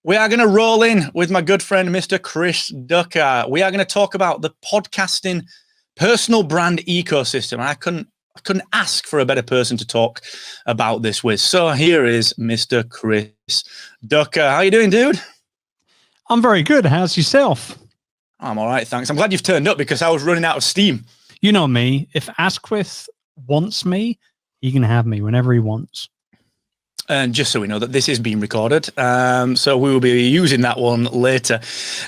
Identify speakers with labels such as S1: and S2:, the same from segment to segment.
S1: We are going to roll in with my good friend, Mr. Chris Ducker. We are going to talk about the podcasting personal brand ecosystem. And I couldn't ask for a better person to talk about this with. So here is Mr. Chris Ducker. How you doing, dude?
S2: I'm very good. How's yourself?
S1: I'm all right, thanks. I'm glad you've turned up because I was running out of steam.
S2: You know me. If Asquith wants me, he can have me whenever he wants.
S1: And just so we know that this is being recorded, so we will be using that one later.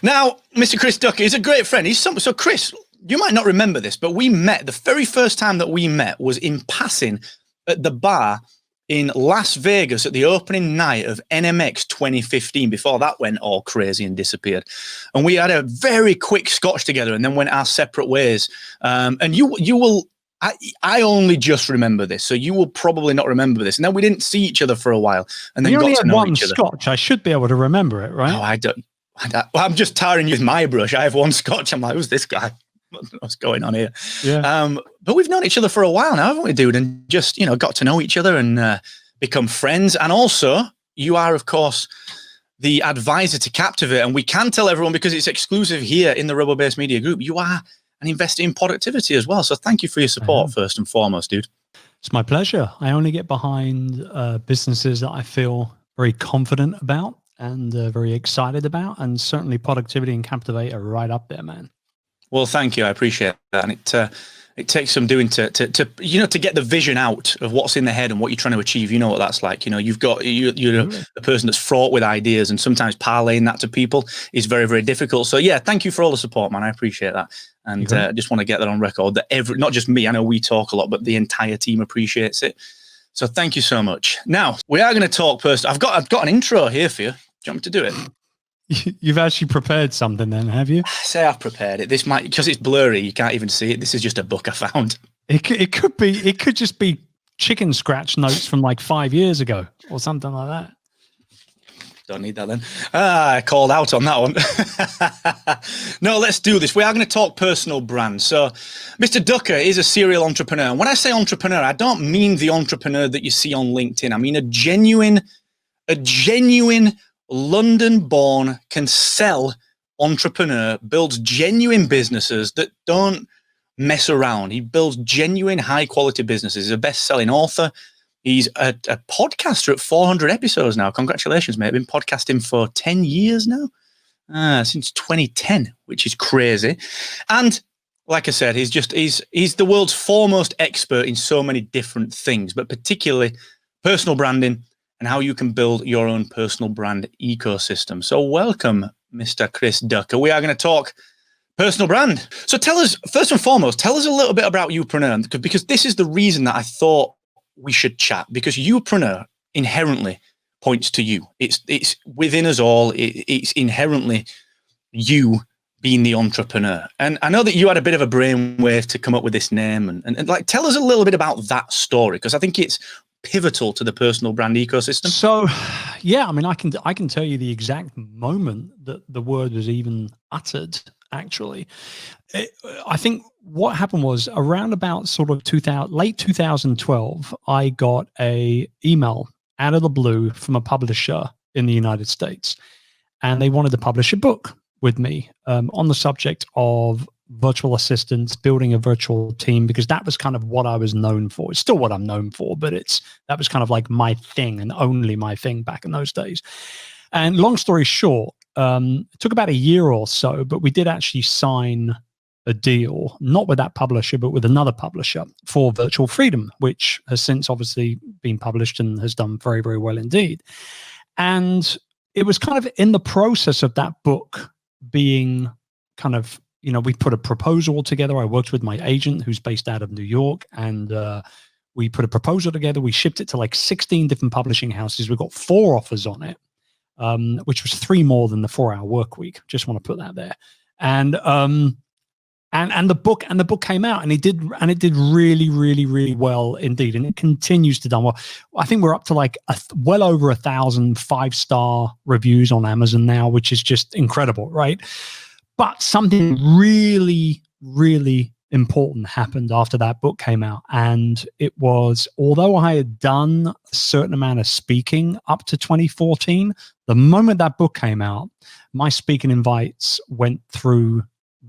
S1: Now, Mr. Chris Ducker is a great friend. So Chris, you might not remember this, but we met, the very first time that we met was in passing at the bar in Las Vegas at the opening night of NMX 2015, before that went all crazy and disappeared. And we had a very quick scotch together and then went our separate ways. And you will... I only just remember this, so you will probably not remember this. And then we didn't see each other for a while, and then got to know each other.
S2: Scotch. I should be able to remember it, right?
S1: No, I don't. Well, I'm just tiring you with my brush. I have one scotch. I'm like, who's this guy? What's going on here?
S2: Yeah.
S1: But we've known each other for a while now, haven't we, dude? And just got to know each other and become friends. And also, you are, of course, the advisor to Captivate, and we can tell everyone because it's exclusive here in the Robo-Based Media Group. You are and invest in productivity as well. So thank you for your support, first and foremost, dude.
S2: It's my pleasure. I only get behind businesses that I feel very confident about and very excited about. And certainly productivity and Captivate are right up there, man.
S1: Well, thank you. I appreciate that. And it takes some doing to get the vision out of what's in the head and what you're trying to achieve. You know what that's like. You're a person that's fraught with ideas, and sometimes parlaying that to people is very, very difficult. So yeah, thank you for all the support, man. I appreciate that. And I just want to get that on record that not just me, I know we talk a lot, but the entire team appreciates it. So thank you so much. Now we are going to talk personal. I've got an intro here for you. Do you want me to do it?
S2: You've actually prepared something then, have you?
S1: I say I've prepared it. This might, because it's blurry, you can't even see it. This is just a book I found.
S2: It could just be chicken scratch notes from like 5 years ago or something like that.
S1: Don't need that then. I called out on that one. No, let's do this. We are going to talk personal brand. So Mr. Ducker is a serial entrepreneur. And when I say entrepreneur, I don't mean the entrepreneur that you see on LinkedIn. I mean a genuine London-born, can sell entrepreneur, builds genuine businesses that don't mess around. He builds genuine, high-quality businesses. He's a best-selling author. He's a podcaster at 400 episodes now. Congratulations, mate. I've been podcasting for 10 years now, since 2010, which is crazy. And like I said, he's the world's foremost expert in so many different things, but particularly personal branding and how you can build your own personal brand ecosystem. So welcome, Mr. Chris Ducker. We are going to talk personal brand. So tell us, first and foremost, a little bit about Youpreneur, because this is the reason that I thought we should chat, because Youpreneur inherently points to you. It's within us all. It's inherently you being the entrepreneur. And I know that you had a bit of a brainwave to come up with this name, and like, tell us a little bit about that story, because I think it's pivotal to the personal brand ecosystem.
S2: So, yeah, I mean, I can tell you the exact moment that the word was even uttered. Actually, I think what happened was around about sort of late 2012, I got a email out of the blue from a publisher in the United States, and they wanted to publish a book with me on the subject of virtual assistants, building a virtual team, because that was kind of what I was known for. It's still what I'm known for, but that was kind of like my thing and only my thing back in those days. And long story short, it took about a year or so, but we did actually sign a deal, not with that publisher, but with another publisher for Virtual Freedom, which has since obviously been published and has done very, very well indeed. And it was kind of in the process of that book being kind of, we put a proposal together. I worked with my agent who's based out of New York, and we put a proposal together. We shipped it to like 16 different publishing houses. We got 4 offers on it, which was 3 more than the 4-hour work week. Just want to put that there. And the book came out, and it did really, really, really well indeed. And it continues to do well. I think we're up to like well over 1,000 5-star reviews on Amazon now, which is just incredible, right? But something really, really important happened after that book came out. And it was, although I had done a certain amount of speaking up to 2014, The moment that book came out, my speaking invites went through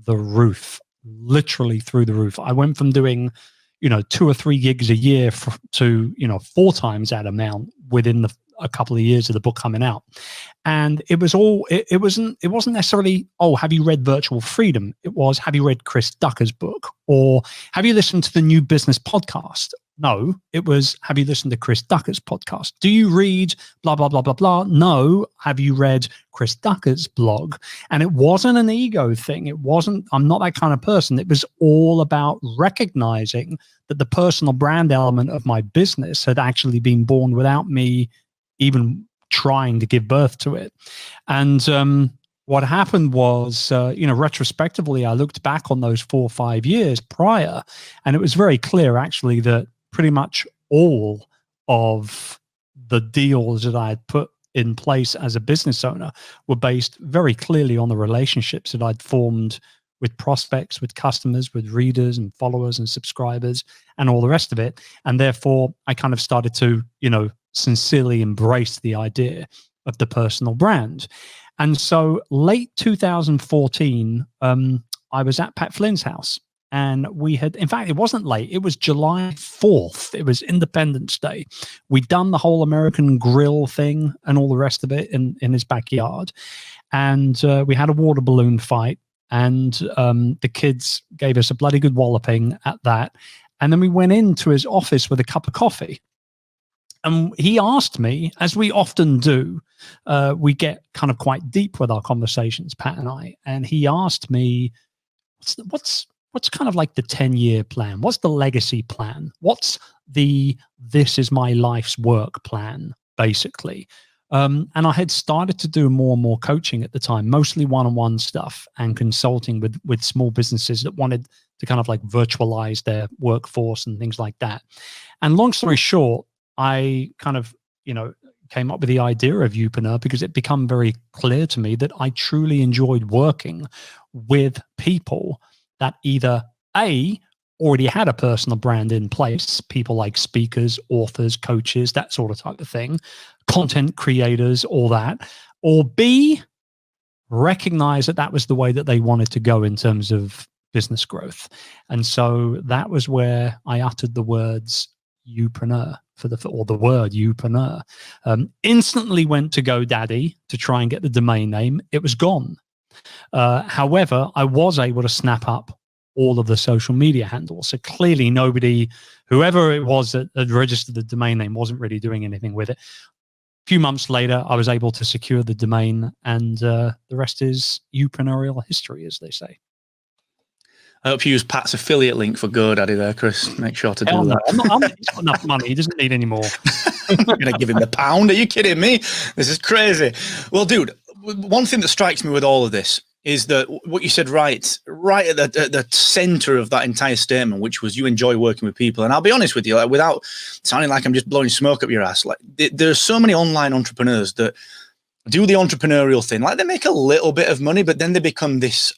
S2: the roof, literally through the roof. I went from doing, 2 or 3 gigs a year to 4 times that amount within a couple of years of the book coming out. And it was all, it wasn't necessarily, oh, have you read Virtual Freedom? It was, have you read Chris Ducker's book? Or have you listened to the New Business Podcast? No, it was, have you listened to Chris Ducker's podcast? Do you read blah, blah, blah, blah, blah? No, have you read Chris Ducker's blog? And it wasn't an ego thing. It wasn't, I'm not that kind of person. It was all about recognizing that the personal brand element of my business had actually been born without me even trying to give birth to it. And what happened was, retrospectively, I looked back on those 4 or 5 years prior, and it was very clear actually that pretty much all of the deals that I had put in place as a business owner were based very clearly on the relationships that I'd formed with prospects, with customers, with readers and followers and subscribers and all the rest of it. And therefore I kind of started to, sincerely embrace the idea of the personal brand. And so late 2014, I was at Pat Flynn's house, and we had, in fact, it wasn't late. It was July 4th. It was Independence Day. We'd done the whole American grill thing and all the rest of it in his backyard. And we had a water balloon fight, and the kids gave us a bloody good walloping at that. And then we went into his office with a cup of coffee. And he asked me, as we often do, we get kind of quite deep with our conversations, Pat and I. And he asked me, what's kind of like the 10-year plan? What's the legacy plan? What's the this is my life's work plan, basically? And I had started to do more and more coaching at the time, mostly one-on-one stuff and consulting with small businesses that wanted to kind of like virtualize their workforce and things like that. And long story short, I kind of, came up with the idea of Youpreneur because it became very clear to me that I truly enjoyed working with people that either already had a personal brand in place, people like speakers, authors, coaches, that sort of type of thing, content creators, all that, or B, recognize that was the way that they wanted to go in terms of business growth. And so that was where I uttered the words Youpreneur or the word Youpreneur. Instantly went to GoDaddy to try and get the domain name. It was gone. However, I was able to snap up all of the social media handles. So clearly whoever it was that had registered the domain name wasn't really doing anything with it. A few months later, I was able to secure the domain, and the rest is Youpreneurial history, as they say.
S1: I hope you use Pat's affiliate link for GoDaddy there, Chris. Make sure to do that.
S2: He's got enough money. He doesn't need any more.
S1: I'm not going to give him the pound. Are you kidding me? This is crazy. Well, dude, one thing that strikes me with all of this is that what you said right at the center of that entire statement, which was you enjoy working with people. And I'll be honest with you, like, without sounding like I'm just blowing smoke up your ass, like there's so many online entrepreneurs that do the entrepreneurial thing. Like, they make a little bit of money, but then they become this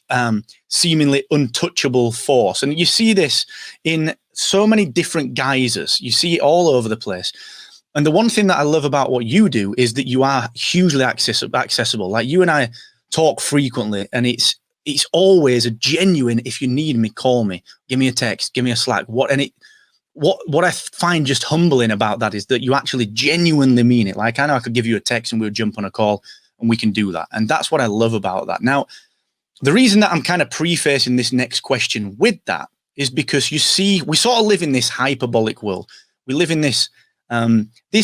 S1: seemingly untouchable force. And you see this in so many different guises. You see it all over the place. And the one thing that I love about what you do is that you are hugely accessible. Like, you and I talk frequently, and it's always a genuine, if you need me, call me, give me a text, give me a Slack. What I find just humbling about that is that you actually genuinely mean it. Like, I know I could give you a text and we'll jump on a call and we can do that. And that's what I love about that. Now, the reason that I'm kind of prefacing this next question with that is because, you see, we sort of live in this hyperbolic world. We live in this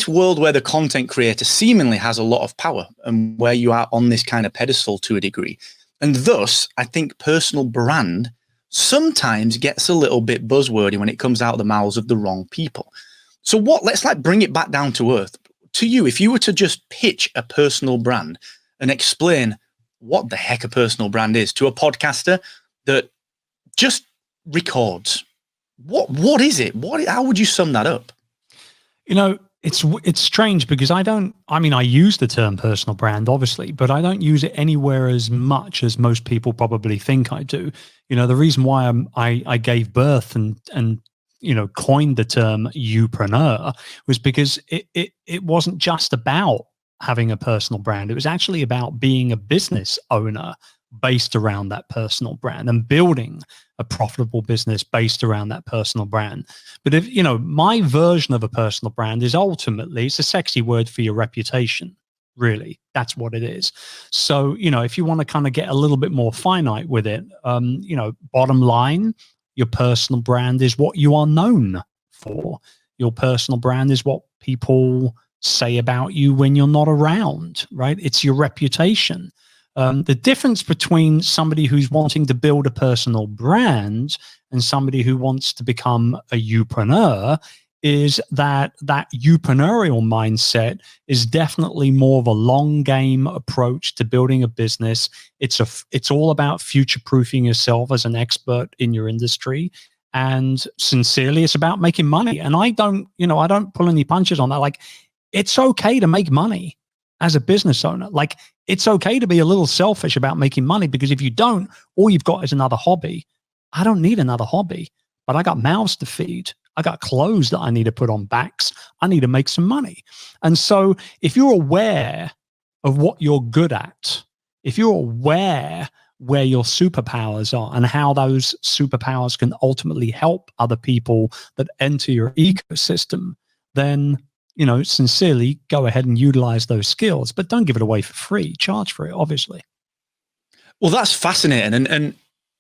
S1: world where the content creator seemingly has a lot of power, and where you are on this kind of pedestal to a degree. And thus, I think personal brand sometimes gets a little bit buzzwordy when it comes out of the mouths of the wrong people. So let's bring it back down to earth. To you, if you were to just pitch a personal brand and explain what the heck a personal brand is to a podcaster that just records, what is it? How would you sum that up?
S2: It's strange because I use the term personal brand, obviously, but I don't use it anywhere as much as most people probably think I do. The reason why I gave birth and coined the term Youpreneur was because it wasn't just about having a personal brand. It was actually about being a business owner based around that personal brand and building a profitable business based around that personal brand. But if, my version of a personal brand is ultimately, it's a sexy word for your reputation. Really, that's what it is. So, if you want to kind of get a little bit more finite with it, bottom line, your personal brand is what you are known for. Your personal brand is what people say about you when you're not around, right? It's your reputation. The difference between somebody who's wanting to build a personal brand and somebody who wants to become a youpreneur is that youpreneurial mindset is definitely more of a long game approach to building a business. It's all about future proofing yourself as an expert in your industry. And sincerely, it's about making money. And I don't pull any punches on that. Like, it's okay to make money as a business owner. Like, it's okay to be a little selfish about making money, because if you don't, all you've got is another hobby. I don't need another hobby, but I got mouths to feed. I got clothes that I need to put on backs. I need to make some money. And so if you're aware of what you're good at, if you're aware where your superpowers are and how those superpowers can ultimately help other people that enter your ecosystem, then, sincerely go ahead and utilize those skills, but don't give it away for free. Charge for it, obviously.
S1: Well, that's fascinating. And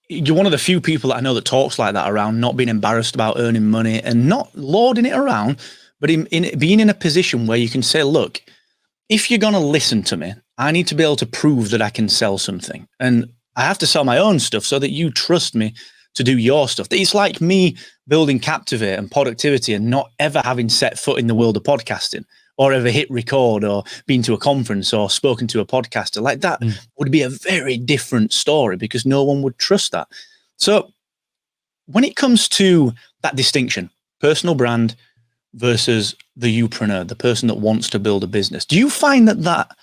S1: you're one of the few people that I know that talks like that around not being embarrassed about earning money and not lording it around, but in being in a position where you can say, look, if you're going to listen to me, I need to be able to prove that I can sell something. And I have to sell my own stuff so that you trust me to do your stuff. It's like me building Captivate and productivity and not ever having set foot in the world of podcasting or ever hit record or been to a conference or spoken to a podcaster. Like that would be a very different story, because no one would trust that. So when it comes to that distinction, personal brand versus the youpreneur, the person that wants to build a business, do you find that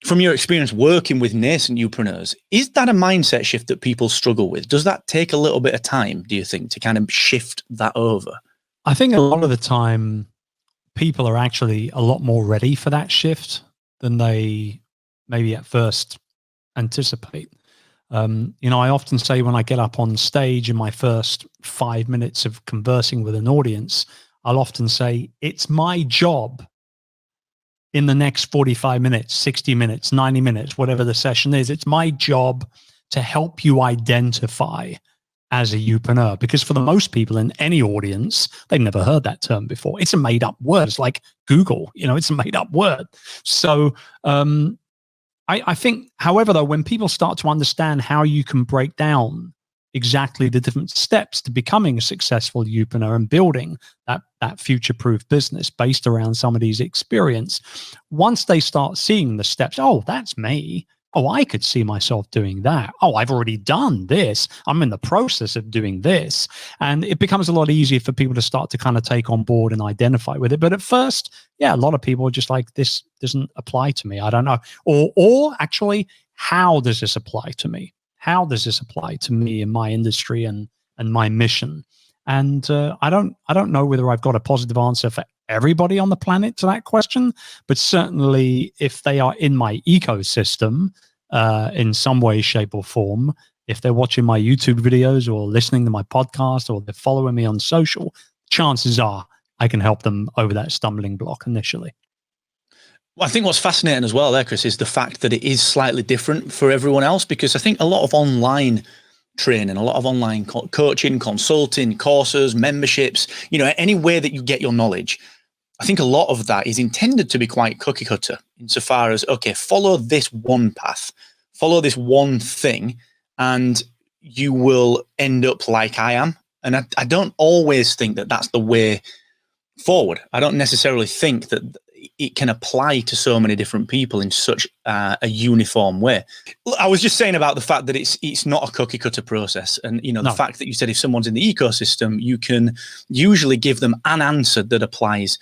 S1: from your experience working with nascent youpreneurs, is that a mindset shift that people struggle with? Does that take a little bit of time, do you think, to kind of shift that over?
S2: I think a lot of the time people are actually a lot more ready for that shift than they maybe at first anticipate. I often say when I get up on stage in my first 5 minutes of conversing with an audience, I'll often say, it's my job in the next 45 minutes, 60 minutes, 90 minutes, whatever the session is, it's my job to help you identify as a youpreneur. Because for the most people in any audience, they've never heard that term before. It's a made up word. It's like Google, it's a made up word. So I think, however, though, when people start to understand how you can break down exactly the different steps to becoming a successful youpreneur and building that future-proof business based around somebody's experience, once they start seeing the steps, oh, that's me. Oh, I could see myself doing that. Oh, I've already done this. I'm in the process of doing this. And it becomes a lot easier for people to start to kind of take on board and identify with it. But at first, yeah, a lot of people are just like, this doesn't apply to me. I don't know. Or actually, how does this apply to me? How does this apply to me in my industry and my mission? And I don't know whether I've got a positive answer for everybody on the planet to that question, but certainly if they are in my ecosystem in some way, shape, or form, if they're watching my YouTube videos or listening to my podcast or they're following me on social, chances are I can help them over that stumbling block initially.
S1: Well, I think what's fascinating as well there, Chris, is the fact that it is slightly different for everyone else, because I think a lot of online training, a lot of online coaching, consulting, courses, memberships, any way that you get your knowledge, I think a lot of that is intended to be quite cookie cutter insofar as, okay, follow this one path, follow this one thing, and you will end up like I am. And I don't always think that that's the way forward. I don't necessarily think that it can apply to so many different people in such a uniform way. I was just saying about the fact that it's not a cookie cutter process. And, the fact that you said if someone's in the ecosystem, you can usually give them an answer that applies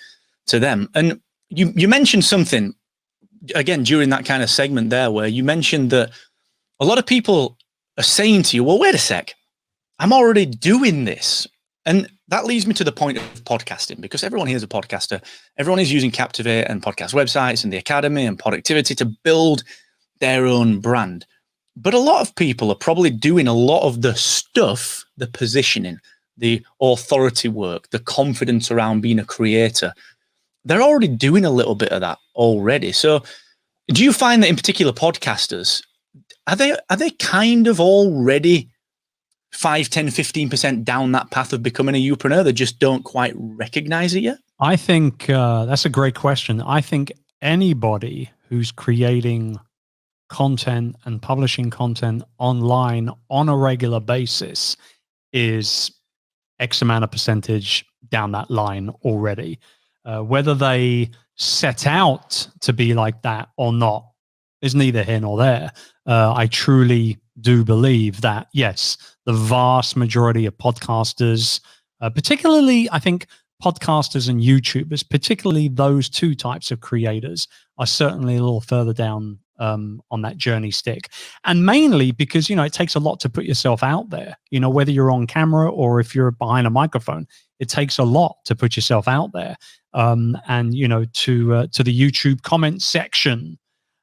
S1: to them. And you mentioned something, again, during that kind of segment there, where you mentioned that a lot of people are saying to you, well, wait a sec, I'm already doing this. And that leads me to the point of podcasting, because everyone here is a podcaster. Everyone is using Captivate and podcast websites and the Academy and productivity to build their own brand. But a lot of people are probably doing a lot of the stuff, the positioning, the authority work, the confidence around being a creator. They're already doing a little bit of that already. So do you find that in particular podcasters, are they kind of already 5, 10, 15% down that path of becoming a Youpreneur? They just don't quite recognize it yet?
S2: I think that's a great question. I think anybody who's creating content and publishing content online on a regular basis is X amount of percentage down that line already. Whether they set out to be like that or not is neither here nor there. I truly do believe that, yes, the vast majority of podcasters, particularly, I think, podcasters and YouTubers, particularly those two types of creators, are certainly a little further down on that journey stick. And mainly because, it takes a lot to put yourself out there, whether you're on camera or if you're behind a microphone, it takes a lot to put yourself out there. And, to the YouTube comment section,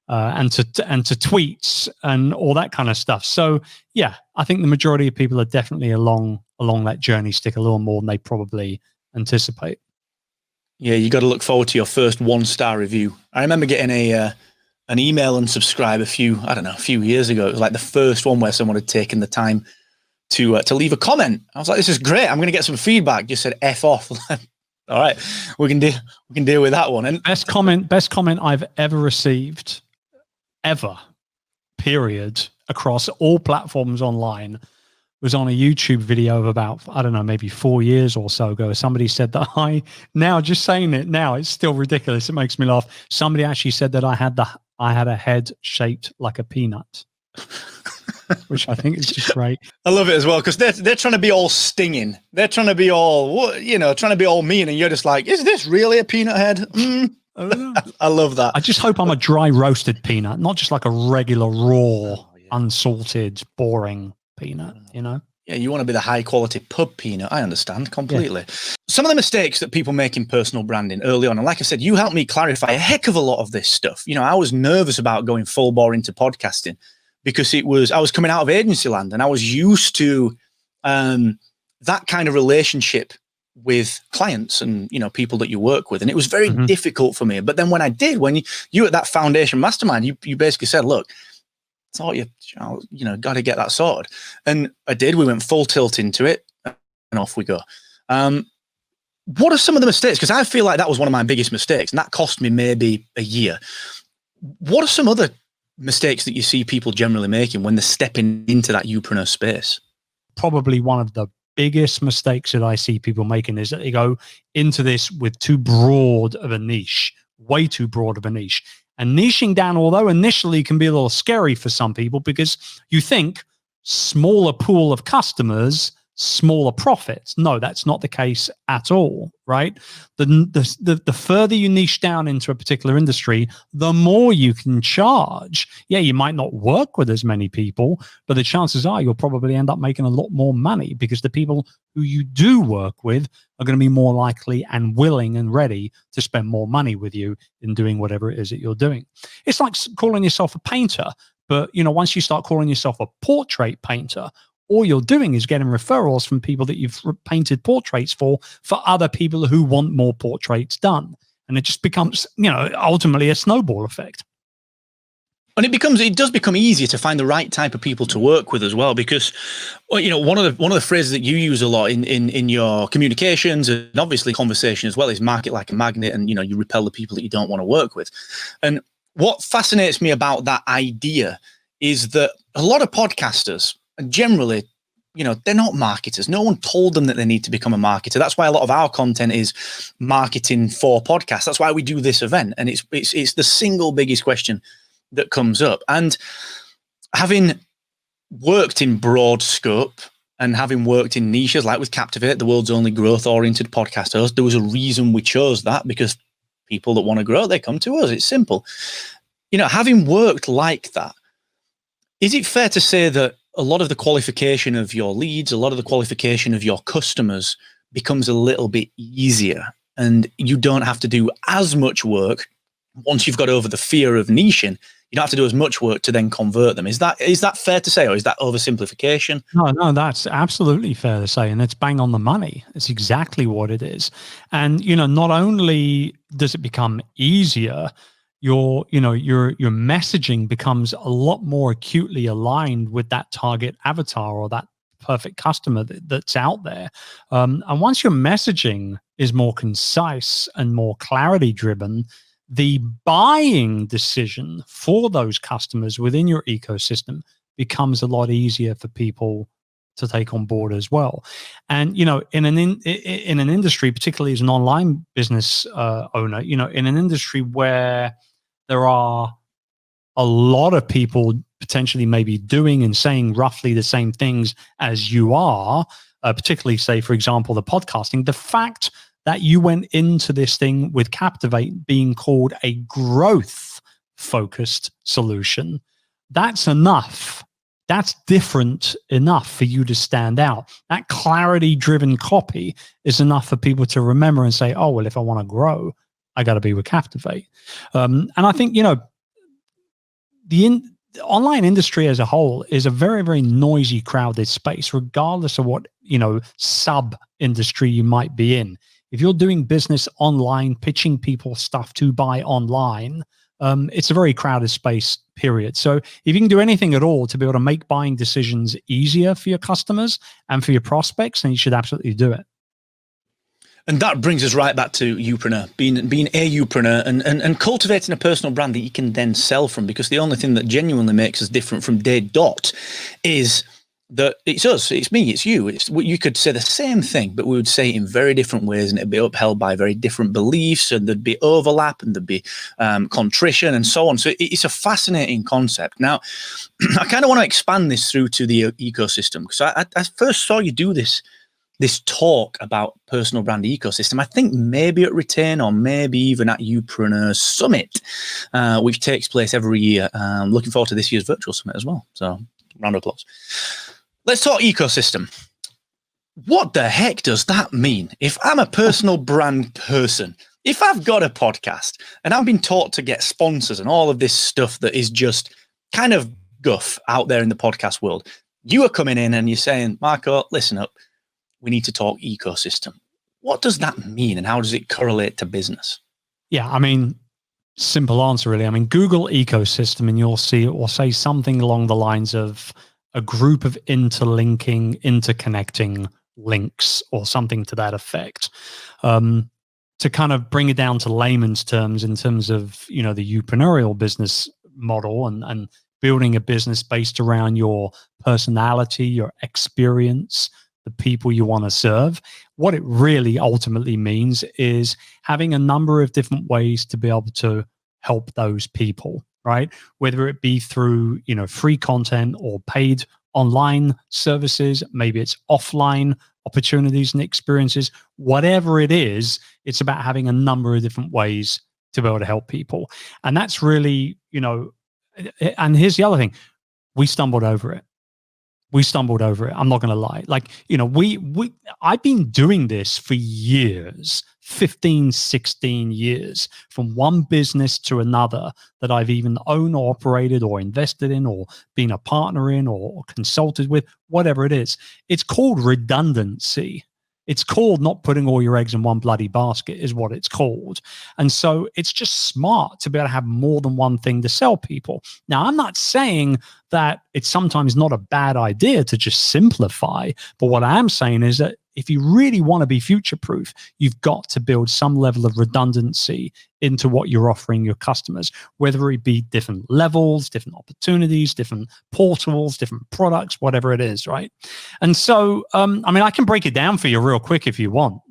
S2: and to tweets and all that kind of stuff. So yeah, I think the majority of people are definitely along that journey stick a little more than they probably anticipate.
S1: Yeah, you got to look forward to your first 1-star review. I remember getting an email and subscribe a few years ago. It was like the first one where someone had taken the time to leave a comment. I was like, this is great. I'm going to get some feedback. Just said F off. All right, we can deal with that one. And
S2: best comment I've ever received, ever, period, across all platforms online, was on a YouTube video of about, I don't know, maybe 4 years or so ago. Somebody said that just saying it now, it's still ridiculous. It makes me laugh. Somebody actually said that I had a head shaped like a peanut, which I think is just great.
S1: I love it as well, because they're trying to be all stinging. They're trying to be all, trying to be all mean, and you're just like, is this really a peanut head? I love that.
S2: I just hope I'm a dry roasted peanut, not just like a regular raw, unsalted, boring peanut,
S1: Yeah, you want to be the high quality pub peanut. I understand completely. Yeah. Some of the mistakes that people make in personal branding early on, and like I said, you helped me clarify a heck of a lot of this stuff. I was nervous about going full bore into podcasting because I was coming out of agency land, and I was used to that kind of relationship with clients and people that you work with, and it was very difficult for me. But then when you at that foundation mastermind, you basically said, look, thought you got to get that sorted. And I did. We went full tilt into it, and off we go. What are some of the mistakes? Because I feel like that was one of my biggest mistakes, and that cost me maybe a year. What are some other mistakes that you see people generally making when they're stepping into that Youpreneur space?
S2: Probably one of the biggest mistakes that I see people making is that they go into this with too broad of a niche, way too broad of a niche. And niching down, although initially can be a little scary for some people, because you think smaller pool of customers, smaller profits. No, that's not the case at all, right? The further you niche down into a particular industry, the more you can charge. Yeah, you might not work with as many people, but the chances are you'll probably end up making a lot more money, because the people who you do work with are going to be more likely and willing and ready to spend more money with you in doing whatever it is that you're doing. It's like calling yourself a painter, but once you start calling yourself a portrait painter, all you're doing is getting referrals from people that you've painted portraits for other people who want more portraits done. And it just becomes, ultimately a snowball effect.
S1: And it does become easier to find the right type of people to work with as well, because, one of the phrases that you use a lot in your communications and obviously conversation as well is market like a magnet, and, you repel the people that you don't want to work with. And what fascinates me about that idea is that a lot of podcasters, and generally, they're not marketers. No one told them that they need to become a marketer. That's why a lot of our content is marketing for podcasts. That's why we do this event. And it's the single biggest question that comes up. And having worked in broad scope and having worked in niches like with Captivate, the world's only growth-oriented podcast host, there was a reason we chose that, because people that want to grow, they come to us. It's simple. Having worked like that, is it fair to say that a lot of the qualification of your leads, a lot of the qualification of your customers becomes a little bit easier, and you don't have to do as much work once you've got over the fear of niching. You don't have to do as much work to then convert them. Is that fair to say, or is that oversimplification?
S2: No, that's absolutely fair to say, and it's bang on the money. It's exactly what it is. And not only does it become easier, your messaging becomes a lot more acutely aligned with that target avatar or that perfect customer that's out there. And once your messaging is more concise and more clarity driven, the buying decision for those customers within your ecosystem becomes a lot easier for people to take on board as well. And in an industry, particularly as an online business owner, in an industry where there are a lot of people potentially maybe doing and saying roughly the same things as you are, particularly, say, for example, the podcasting, the fact that you went into this thing with Captivate being called a growth-focused solution, that's enough. That's different enough for you to stand out. That clarity-driven copy is enough for people to remember and say, oh, well, if I want to grow, I got to be with Captivate. And I think, the online industry as a whole is a very, very noisy, crowded space, regardless of what, sub-industry you might be in. If you're doing business online, pitching people stuff to buy online, it's a very crowded space, period. So if you can do anything at all to be able to make buying decisions easier for your customers and for your prospects, then you should absolutely do it.
S1: And that brings us right back to Youpreneur, being a Youpreneur and cultivating a personal brand that you can then sell from, because the only thing that genuinely makes us different from day dot is that it's us, it's me, it's you. You could say the same thing, but we would say it in very different ways, and it'd be upheld by very different beliefs, and there'd be overlap, and there'd be contrition, and so on. So it's a fascinating concept. Now, I kind of want to expand this through to the ecosystem, because I first saw you do this talk about personal brand ecosystem, I think maybe at Retain or maybe even at Youpreneur Summit, which takes place every year. Looking forward to this year's virtual summit as well. So round of applause. Let's talk ecosystem. What the heck does that mean? If I'm a personal brand person, if I've got a podcast and I've been taught to get sponsors and all of this stuff that is just kind of guff out there in the podcast world, you are coming in and you're saying, Marco, listen up, we need to talk ecosystem. What does that mean, and how does it correlate to business?
S2: Yeah, I mean, simple answer, really. I mean, Google ecosystem, and you'll see it will say something along the lines of a group of interlinking, interconnecting links, or something to that effect. To kind of bring it down to layman's terms, in terms of the youpreneurial business model and building a business based around your personality, your experience, the people you want to serve. What it really ultimately means is having a number of different ways to be able to help those people, right? Whether it be through, free content or paid online services, maybe it's offline opportunities and experiences, whatever it is, it's about having a number of different ways to be able to help people. And that's really, and here's the other thing, we stumbled over it. I'm not going to lie. Like, I've been doing this for years, 15, 16 years, from one business to another that I've even owned or operated or invested in or been a partner in or consulted with, whatever it is. It's called redundancy. It's called not putting all your eggs in one bloody basket, is what it's called. And so it's just smart to be able to have more than one thing to sell people. Now, I'm not saying that it's sometimes not a bad idea to just simplify, but what I am saying is that if you really want to be future-proof, you've got to build some level of redundancy into what you're offering your customers, whether it be different levels, different opportunities, different portals, different products, whatever it is, right? And so, I can break it down for you real quick if you want,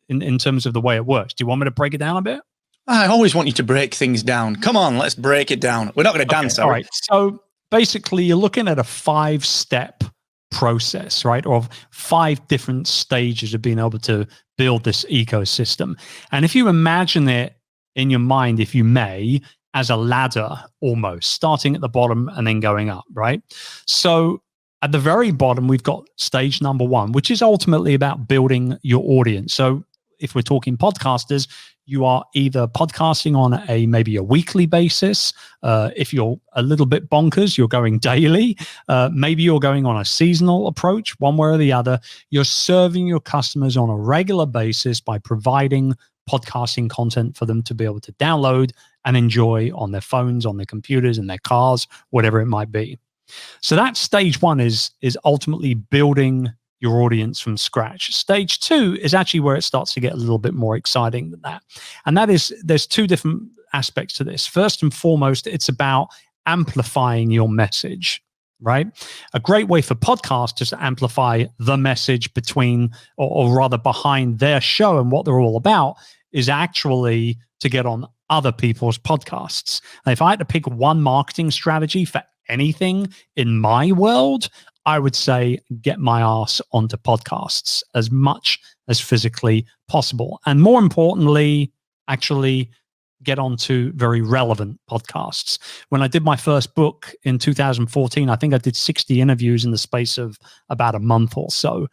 S2: in terms of the way it works. Do you want me to break it down a bit?
S1: I always want you to break things down. Come on, let's break it down. We're not going to dance,
S2: all right. So basically, you're looking at a 5-step process, right? Or 5 different stages of being able to build this ecosystem. And if you imagine it in your mind, if you may, as a ladder almost, starting at the bottom and then going up, right? So At the very bottom, we've got stage number 1, which is ultimately about building your audience. So if we're talking podcasters, you are either podcasting on maybe a weekly basis. If you're a little bit bonkers, you're going daily. Maybe you're going on a seasonal approach, one way or the other. You're serving your customers on a regular basis by providing podcasting content for them to be able to download and enjoy on their phones, on their computers, in their cars, whatever it might be. So that stage 1 is ultimately building your audience from scratch. Stage 2 is actually where it starts to get a little bit more exciting than that. And that is, there's 2 different aspects to this. First and foremost, it's about amplifying your message, right? A great way for podcasters to amplify the message between, or rather behind their show and what they're all about, is actually to get on other people's podcasts. And if I had to pick one marketing strategy for anything in my world, I would say get my ass onto podcasts as much as physically possible. And more importantly, actually get onto very relevant podcasts. When I did my first book in 2014, I think I did 60 interviews in the space of about a month or so.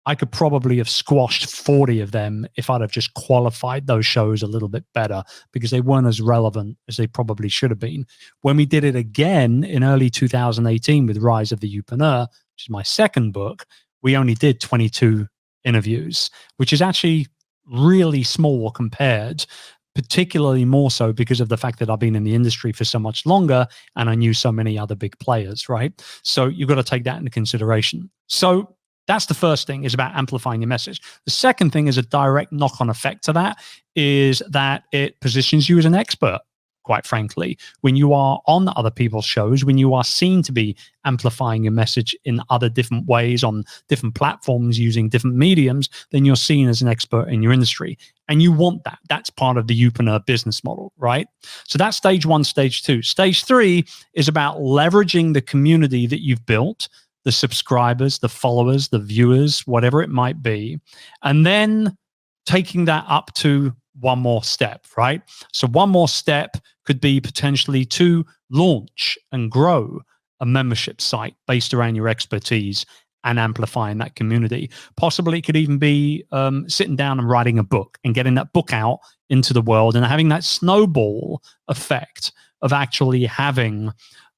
S2: I could probably have squashed 40 of them if I'd have just qualified those shows a little bit better, because they weren't as relevant as they probably should have been. When we did it again in early 2018 with Rise of the Youpreneur, which is my second book, we only did 22 interviews, which is actually really small compared, particularly more so because of the fact that I've been in the industry for so much longer and I knew so many other big players, right? So you've got to take that into consideration. So that's the first thing, is about amplifying your message. The second thing is a direct knock-on effect to that, is that it positions you as an expert, quite frankly. When you are on other people's shows, when you are seen to be amplifying your message in other different ways on different platforms using different mediums, then you're seen as an expert in your industry. And you want that. That's part of the Youpreneur business model, right? So that's stage 1, stage 2. Stage 3 is about leveraging the community that you've built, the subscribers, the followers, the viewers, whatever it might be, and then taking that up to one more step, right? So one more step could be potentially to launch and grow a membership site based around your expertise and amplifying that community. Possibly it could even be sitting down and writing a book and getting that book out into the world and having that snowball effect of actually having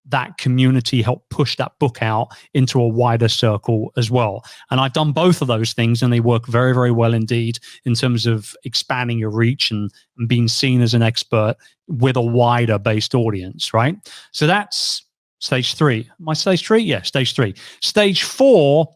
S2: that community help push that book out into a wider circle as well. And I've done both of those things, and they work very, very well indeed in terms of expanding your reach and being seen as an expert with a wider based audience, right? So that's stage 3. My stage 3? Yeah, stage 3. Stage 4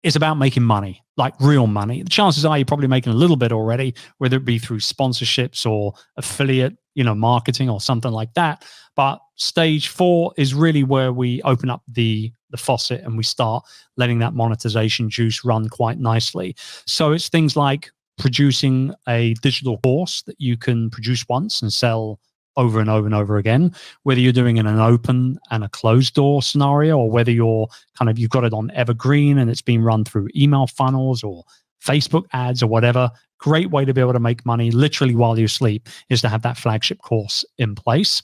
S2: is about making money, like real money. The chances are you're probably making a little bit already, whether it be through sponsorships or affiliate, marketing or something like that. But stage 4 is really where we open up the faucet and we start letting that monetization juice run quite nicely. So it's things like producing a digital course that you can produce once and sell over and over and over again, whether you're doing in an open and a closed door scenario, or whether you've got it on evergreen and it's being run through email funnels or Facebook ads or whatever. Great way to be able to make money literally while you sleep is to have that flagship course in place.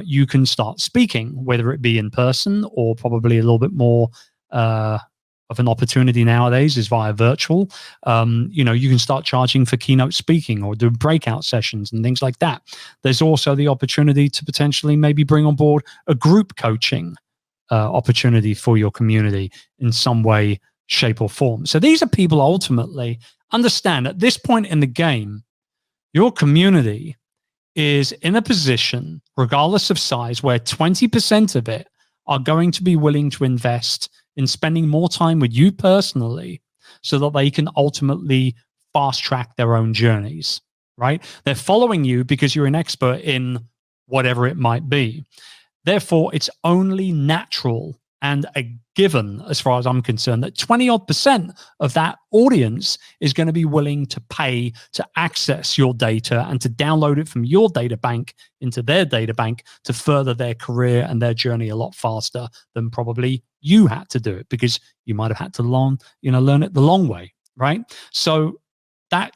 S2: You can start speaking, whether it be in person or probably a little bit more of an opportunity nowadays is via virtual. You can start charging for keynote speaking or do breakout sessions and things like that. There's also the opportunity to potentially maybe bring on board a group coaching opportunity for your community in some way, shape, or form. So these are people ultimately understand at this point in the game, your community is in a position, regardless of size, where 20% of it are going to be willing to invest in spending more time with you personally so that they can ultimately fast track their own journeys, right? They're following you because you're an expert in whatever it might be. Therefore, it's only natural and a given, as far as I'm concerned, that 20% of that audience is going to be willing to pay to access your data and to download it from your data bank into their data bank to further their career and their journey a lot faster than probably you had to do it, because you might have had to learn it the long way, right? So that,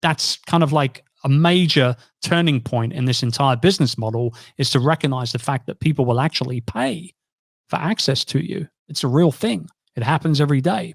S2: that's kind of like a major turning point in this entire business model, is to recognize the fact that people will actually pay for access to you. It's a real thing. It happens every day.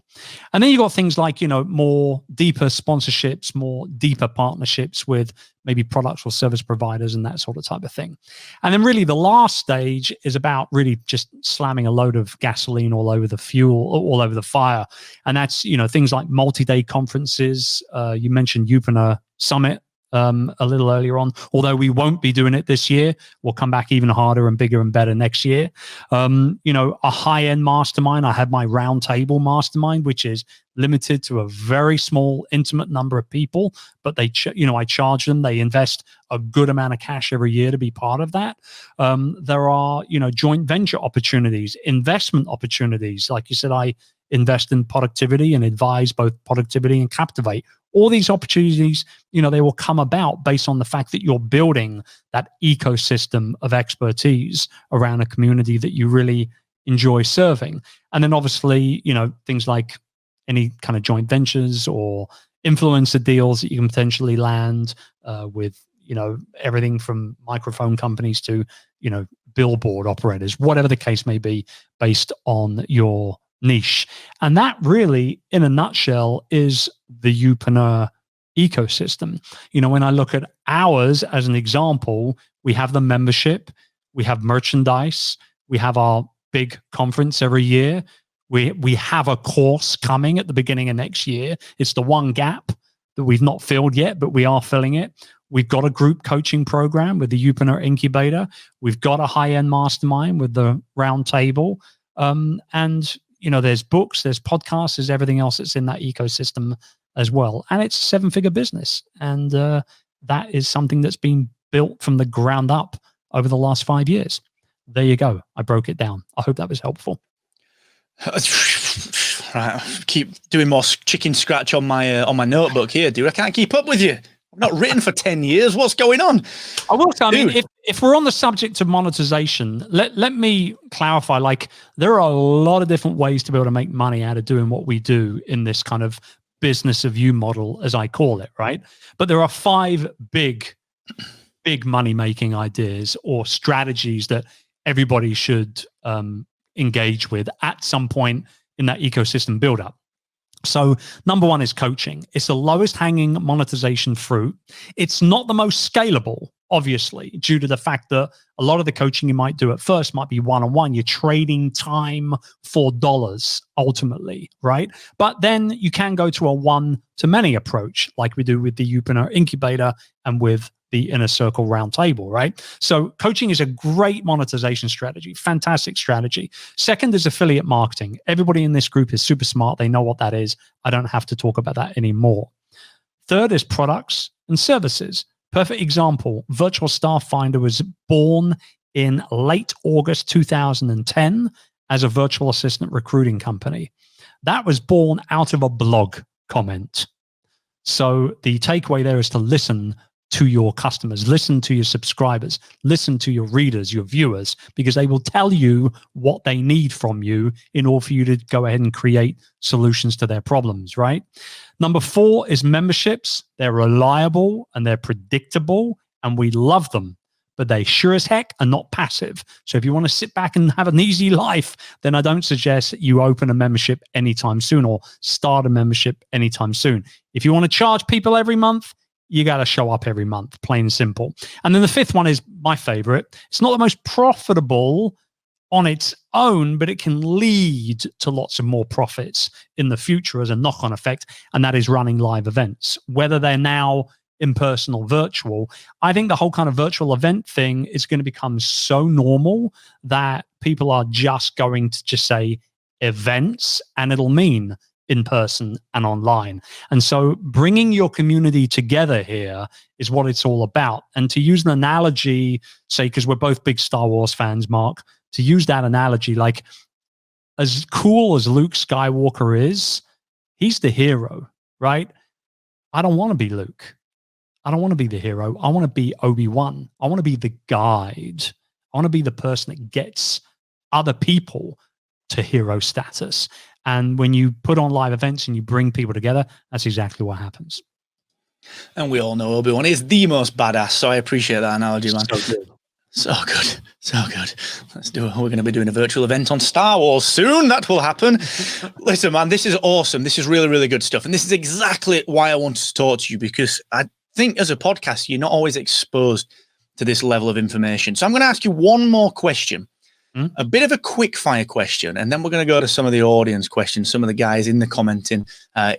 S2: And then you got things like, more deeper sponsorships, more deeper partnerships with maybe products or service providers and that sort of type of thing. And then really the last stage is about really just slamming a load of gasoline all over the fuel, all over the fire. And that's, things like multi-day conferences. You mentioned Youpreneur Summit a little earlier on, although we won't be doing it this year. We'll come back even harder and bigger and better next year. A high-end mastermind. I had my roundtable mastermind, which is limited to a very small, intimate number of people, but I charge them. They invest a good amount of cash every year to be part of that. There are, joint venture opportunities, investment opportunities. Like you said, I invest in productivity and advise both productivity and Captivate. All these opportunities, they will come about based on the fact that you're building that ecosystem of expertise around a community that you really enjoy serving. And then obviously, things like any kind of joint ventures or influencer deals that you can potentially land with, everything from microphone companies to, billboard operators, whatever the case may be, based on your niche. And that really, in a nutshell, is the Youpreneur ecosystem. When I look at ours as an example, we have the membership, we have merchandise, we have our big conference every year. We have a course coming at the beginning of next year. It's the one gap that we've not filled yet, but we are filling it. We've got a group coaching program with the Youpreneur Incubator. We've got a high-end mastermind with the roundtable. And there's books, there's podcasts, there's everything else that's in that ecosystem as well. And it's a 7-figure business. And that is something that's been built from the ground up over the last 5 years. There you go. I broke it down. I hope that was helpful.
S1: Right, keep doing more chicken scratch on my notebook here, dude. I can't keep up with you. I've not written for 10 years. What's going on?
S2: I will tell you, if we're on the subject of monetization, let me clarify, there are a lot of different ways to be able to make money out of doing what we do in this kind of business of you model, as I call it, right? But there are 5 big money-making ideas or strategies that everybody should engage with at some point in that ecosystem build-up. So number 1 is coaching. It's the lowest hanging monetization fruit. It's not the most scalable, obviously, due to the fact that a lot of the coaching you might do at first might be one-on-one. You're trading time for dollars ultimately, right? But then you can go to a one-to-many approach like we do with the Youpreneur Incubator and with the Inner Circle Roundtable, right? So coaching is a great monetization strategy, fantastic strategy. Second is affiliate marketing. Everybody in this group is super smart. They know what that is. I don't have to talk about that anymore. Third is products and services. Perfect example, Virtual Staff Finder was born in late August 2010 as a virtual assistant recruiting company. That was born out of a blog comment. So the takeaway there is to listen to your customers, listen to your subscribers, listen to your readers, your viewers, because they will tell you what they need from you in order for you to go ahead and create solutions to their problems, right? Number 4 is memberships. They're reliable and they're predictable and we love them, but they sure as heck are not passive. So if you want to sit back and have an easy life, then I don't suggest that you open a membership anytime soon or start a membership anytime soon. If you want to charge people every month, you got to show up every month, plain and simple. And then the 5th one is my favorite. It's not the most profitable on its own, but it can lead to lots of more profits in the future as a knock-on effect, and that is running live events, whether they're now in person or virtual. I think the whole kind of virtual event thing is going to become so normal that people are just going to just say events, and it'll mean in person and online. And so bringing your community together here is what it's all about. And to use an analogy, say, because we're both big Star Wars fans, Mark, to use that analogy, like as cool as Luke Skywalker is, he's the hero, right? I don't want to be Luke. I don't want to be the hero. I want to be Obi-Wan. I want to be the guide. I want to be the person that gets other people to hero status. And when you put on live events and you bring people together, that's exactly what happens.
S1: And we all know Obi-Wan is the most badass, so I appreciate that analogy, man.
S2: So good.
S1: So good. So good. Let's do it. We're going to be doing a virtual event on Star Wars soon. That will happen. Listen, man, this is awesome. This is really, really good stuff. And this is exactly why I wanted to talk to you, because I think as a podcast, you're not always exposed to this level of information. So I'm going to ask you one more question, a bit of a quick fire question, and then we're going to go to some of the audience questions, some of the guys in the commenting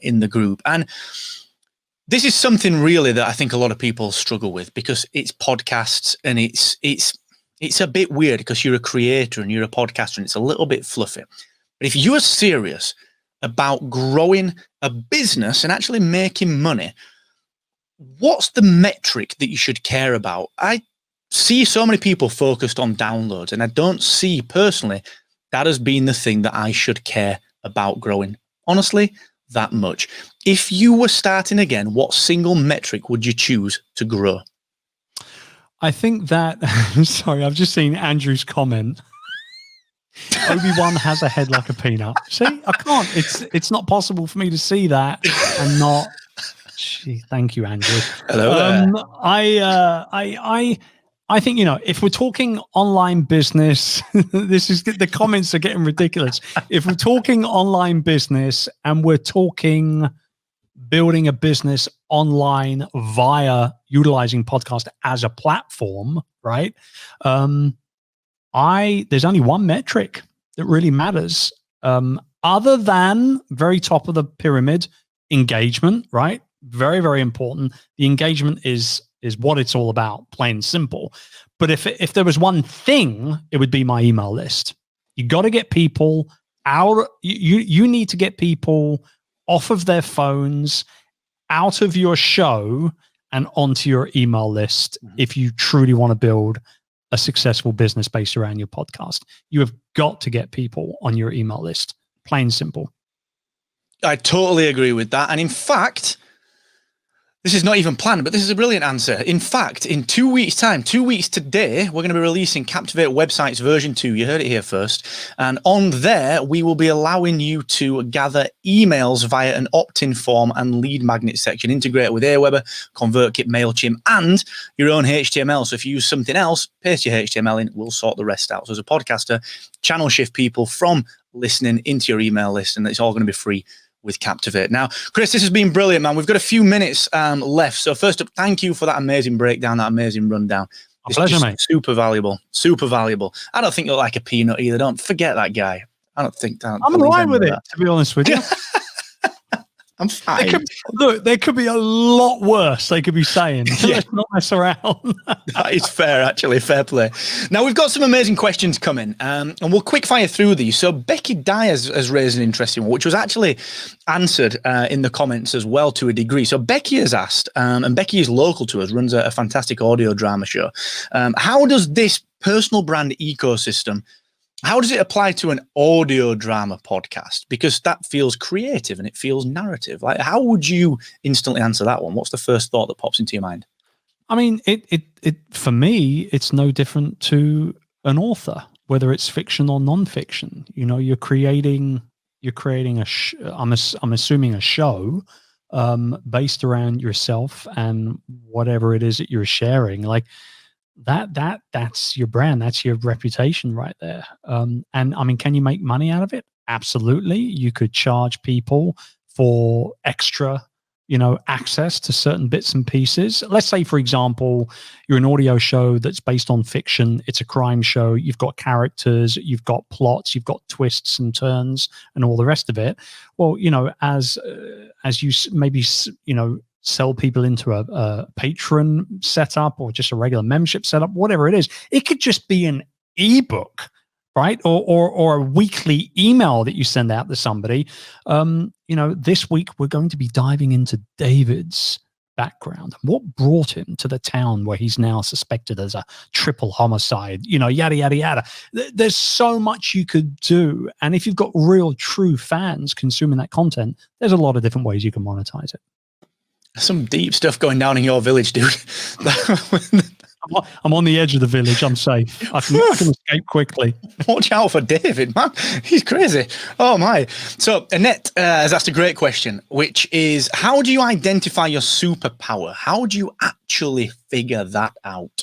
S1: in the group. And this is something really that I think a lot of people struggle with, because it's podcasts and it's a bit weird because you're a creator and you're a podcaster and it's a little bit fluffy. But if you are serious about growing a business and actually making money, what's the metric that you should care about? I see so many people focused on downloads, and I don't see personally that as being the thing that I should care about growing, honestly, that much. If you were starting again, what single metric would you choose to grow?
S2: I think that, sorry, I've just seen Andrew's comment. Obi-Wan has a head like a peanut. See, I can't. It's not possible for me to see that and not. Gee, thank you, Andrew.
S1: Hello there.
S2: I think, if we're talking online business, the comments are getting ridiculous. If we're talking online business and we're talking building a business online via utilizing podcast as a platform, right? There's only one metric that really matters, other than very top of the pyramid, engagement, right? Very, very important. The engagement is what it's all about, plain and simple. But if there was one thing, it would be my email list. You got to get people out. You need to get people off of their phones, out of your show, and onto your email list if you truly want to build a successful business based around your podcast. You have got to get people on your email list, plain and simple.
S1: I totally agree with that. And in fact, this is not even planned, but this is a brilliant answer. In fact, in 2 weeks' time, 2 weeks today, we're going to be releasing Captivate Websites version 2. You heard it here first. And on there, we will be allowing you to gather emails via an opt-in form and lead magnet section, integrated with Aweber, ConvertKit, MailChimp, and your own HTML. So if you use something else, paste your HTML in, we'll sort the rest out. So as a podcaster, channel shift people from listening into your email list, and it's all going to be free with Captivate. Now, Chris, this has been brilliant, man. We've got a few minutes left. So first up, thank you for that amazing breakdown, that amazing rundown.
S2: It's pleasure, mate.
S1: Super valuable. Super valuable. I don't think you're like a peanut either. Don't forget that guy. I don't think that.
S2: I'm all right with it, to be honest with you.
S1: I'm fine.
S2: There could be a lot worse they could be saying. So let's not mess around.
S1: That is fair, actually. Fair play. Now, we've got some amazing questions coming, and we'll quick fire through these. So Becky Dye has raised an interesting one, which was actually answered in the comments as well to a degree. So Becky has asked, and Becky is local to us, runs a fantastic audio drama show. How does this personal brand ecosystem, how does it apply to an audio drama podcast? Because that feels creative and it feels narrative. Like, how would you instantly answer that one? What's the first thought that pops into your mind?
S2: I mean, it for me, it's no different to an author, whether it's fiction or nonfiction. You're creating I'm assuming a show based around yourself and whatever it is that you're sharing. Like, that's your brand, that's your reputation right there. And I mean, can you make money out of it? Absolutely. You could charge people for extra, access to certain bits and pieces. Let's say, for example, you're an audio show that's based on fiction. It's a crime show. You've got characters, you've got plots, you've got twists and turns and all the rest of it. Well, as you maybe, sell people into a patron setup or just a regular membership setup, whatever it is, it could just be an ebook, right? Or a weekly email that you send out to somebody. This week we're going to be diving into David's background, what brought him to the town where he's now suspected as a triple homicide, yada, yada, yada. There's so much you could do. And if you've got real, true fans consuming that content, there's a lot of different ways you can monetize it.
S1: Some deep stuff going down in your village, dude.
S2: I'm on the edge of the village. I'm safe. I can escape quickly.
S1: Watch out for David, man. He's crazy. Oh, my. So Annette has asked a great question, which is, how do you identify your superpower? How do you actually figure that out?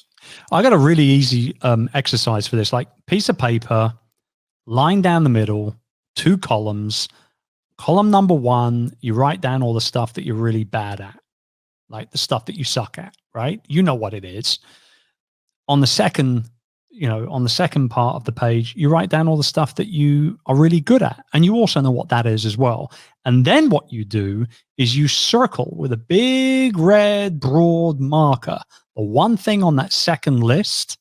S2: I got a really easy exercise for this, like piece of paper, line down the middle, 2 columns. Column number 1, you write down all the stuff that you're really bad at, like the stuff that you suck at, right? You know what it is. On the second, on the second part of the page, you write down all the stuff that you are really good at. And you also know what that is as well. And then what you do is you circle with a big red broad marker the one thing on that second list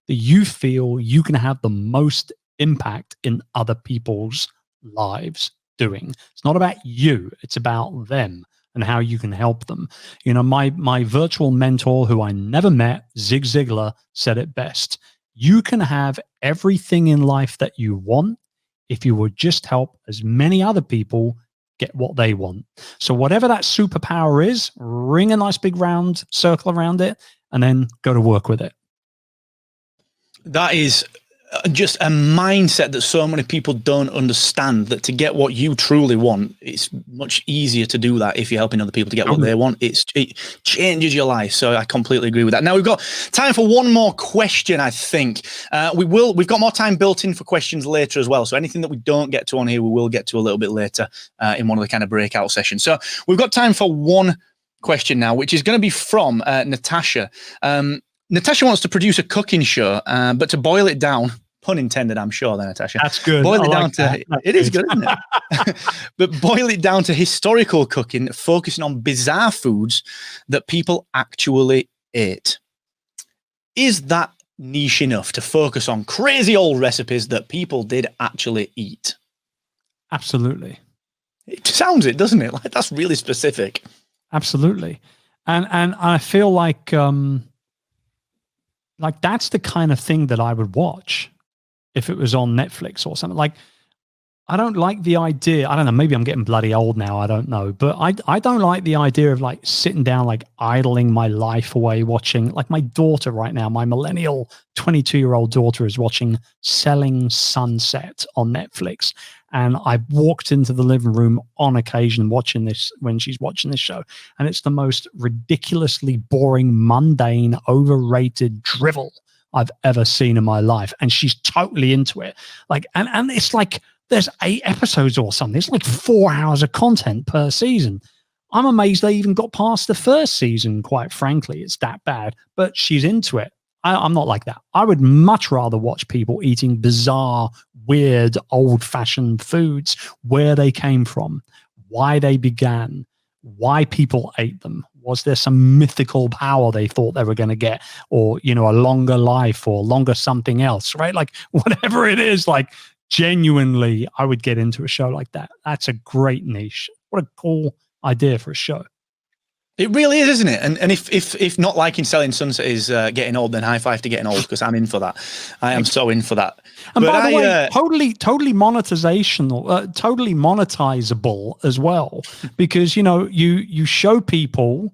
S2: that you feel you can have the most impact in other people's lives doing. It's not about you, it's about them and how you can help them. My virtual mentor, who I never met, Zig Ziglar, said it best. You can have everything in life that you want if you would just help as many other people get what they want. So whatever that superpower is, ring a nice big round circle around it and then go to work with it.
S1: That is just a mindset that so many people don't understand, that to get what you truly want, it's much easier to do that if you're helping other people to get what they want. It changes your life. So I completely agree with that. Now we've got time for one more question, I think. We've got more time built in for questions later as well. So anything that we don't get to on here, we will get to a little bit later in one of the kind of breakout sessions. So we've got time for one question now, which is going to be from Natasha. Natasha wants to produce a cooking show, but to boil it down, pun intended, I'm sure there, Natasha.
S2: That's good.
S1: Boil it down to, it is good, isn't it? But boil it down to historical cooking, focusing on bizarre foods that people actually ate. Is that niche enough to focus on crazy old recipes that people did actually eat?
S2: Absolutely.
S1: It sounds it, doesn't it? Like, that's really specific.
S2: Absolutely. And I feel like that's the kind of thing that I would watch if it was on Netflix or something. Like, I don't like the idea. I don't know. Maybe I'm getting bloody old now. I don't know. But I don't like the idea of like sitting down, like idling my life away watching, like my daughter right now, my millennial 22-year-old daughter is watching Selling Sunset on Netflix. And I walked into the living room on occasion watching this when she's watching this show. And it's the most ridiculously boring, mundane, overrated drivel I've ever seen in my life. And she's totally into it. Like, and it's like, there's 8 episodes or something. It's like 4 hours of content per season. I'm amazed they even got past the first season, quite frankly. It's that bad. But she's into it. I'm not like that. I would much rather watch people eating bizarre, weird, old-fashioned foods, where they came from, why they began, why people ate them. Was there some mythical power they thought they were going to get, or, a longer life or longer something else, right? Like, whatever it is, like, genuinely, I would get into a show like that. That's a great niche. What a cool idea for a show.
S1: It really is, isn't it? And if not liking Selling Sunset is getting old, then high five to getting old, because I'm in for that. I am so in for that.
S2: And but by the way, totally monetizational, totally monetizable as well, because you show people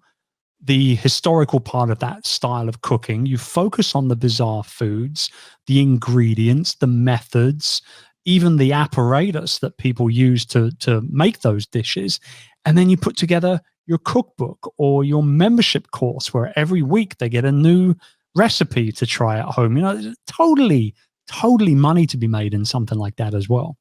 S2: the historical part of that style of cooking. You focus on the bizarre foods, the ingredients, the methods, even the apparatus that people use to make those dishes, and then you put together your cookbook or your membership course where every week they get a new recipe to try at home. Totally money to be made in something like that as well.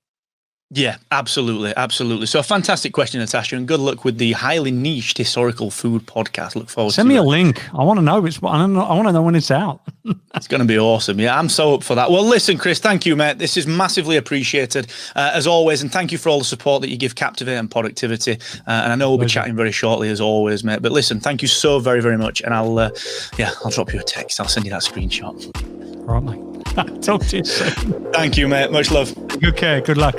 S1: Yeah, absolutely. So a fantastic question, Natasha, and good luck with the highly niched historical food podcast. Look forward to it.
S2: Send me a link. I want to know. I want to know when it's out.
S1: It's going to be awesome. Yeah, I'm so up for that. Well, listen, Chris, thank you, mate. This is massively appreciated, as always, and thank you for all the support that you give Captivate and Productivity. And I know we'll be chatting very shortly, as always, mate. But listen, thank you so very, very much. And I'll drop you a text. I'll send you that screenshot.
S2: All right, mate. Talk to you soon.
S1: Thank you, mate. Much love.
S2: Okay, good luck.